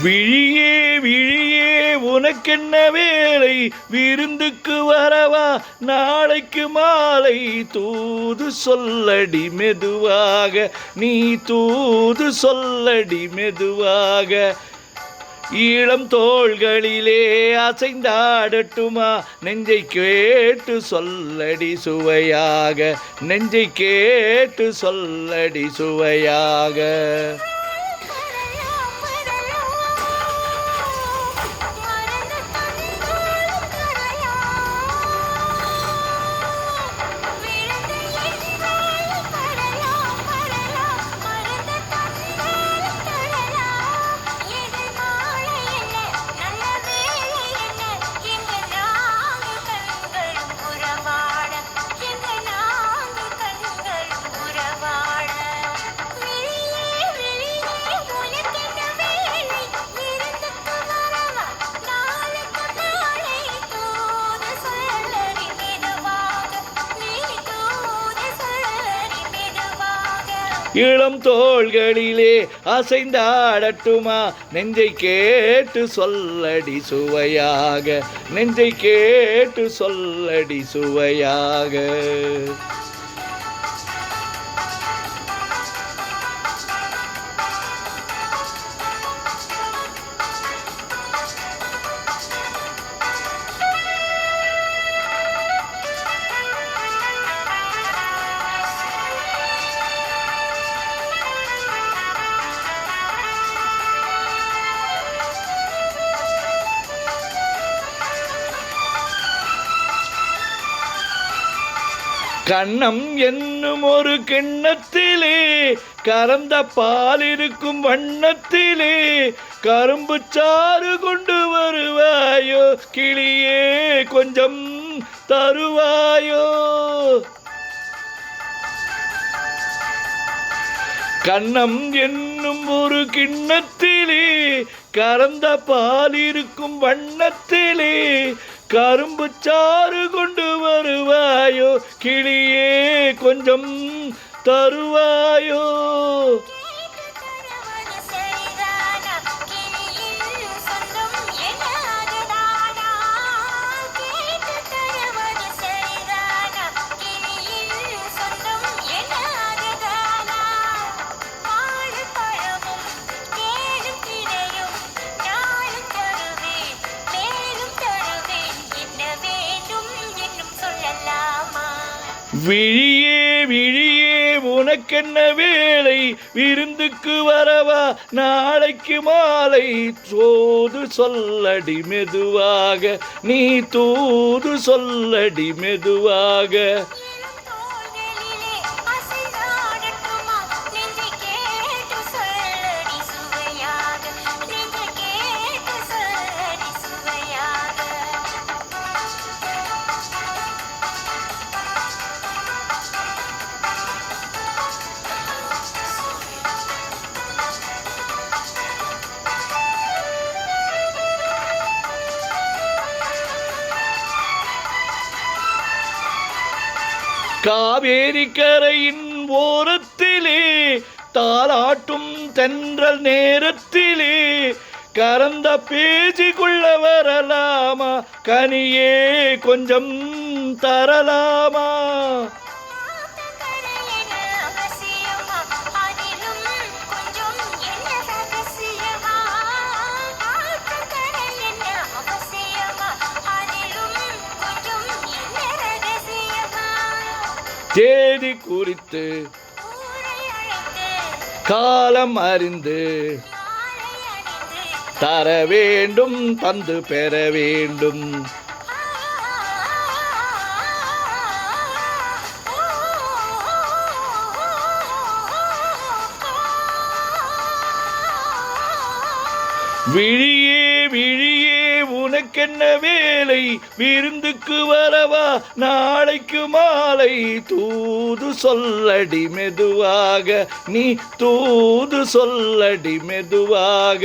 விழியே விழியே உனக்கென்ன வேலை, விருந்துக்கு வரவா நாளைக்கு மாலை, தூது சொல்லடி மெதுவாக, நீ தூது சொல்லடி மெதுவாக. ஈழம் தோள்களிலே அசைந்தாடட்டுமா, நெஞ்சை கேட்டு சொல்லடி சுவையாக, நெஞ்சை கேட்டு சொல்லடி சுவையாக. இளம் தோள்களிலே அசைந்தாடட்டுமா, நெஞ்சை கேட்டு சொல்லடி சுவையாக, நெஞ்சை கேட்டு சொல்லடி சுவையாக. கண்ணம் என்னும் ஒரு கிண்ணத்திலே கறந்த பால் இருக்கும் வண்ணத்திலே, கரும்பு சாறு கொண்டு வருவாயோ கிளியே, கொஞ்சம் தருவாயோ. கண்ணம் என்னும் ஒரு கிண்ணத்திலே கறந்த பால் இருக்கும் வண்ணத்திலே, கரும்பு சாறு கொண்டு வருவாயோ கிளியே, கொஞ்சம் தருவாயோ. விழியே விழியே உனக்கென்ன வேலை, விருந்துக்கு வரவா நாளைக்கு மாலை, தூது சொல்லடி மெதுவாக, நீ தூது சொல்லடி மெதுவாக. காவேரி கரையின் ஓரத்திலே தாலாட்டும் தென்றல் நேரத்திலே, கறந்த பேசிக்குள்ள வரலாமா, கனியே கொஞ்சம் தரலாமா. தேதி குறித்து காலம் அறிந்து தர வேண்டும், தந்து பெற வேண்டும். விழியே விழியே உனக்கென்ன வேலை, விருந்துக்கு வரவா நாளைக்கு மாலை, தூது சொல்லடி மெதுவாக, நீ தூது சொல்லடி மெதுவாக.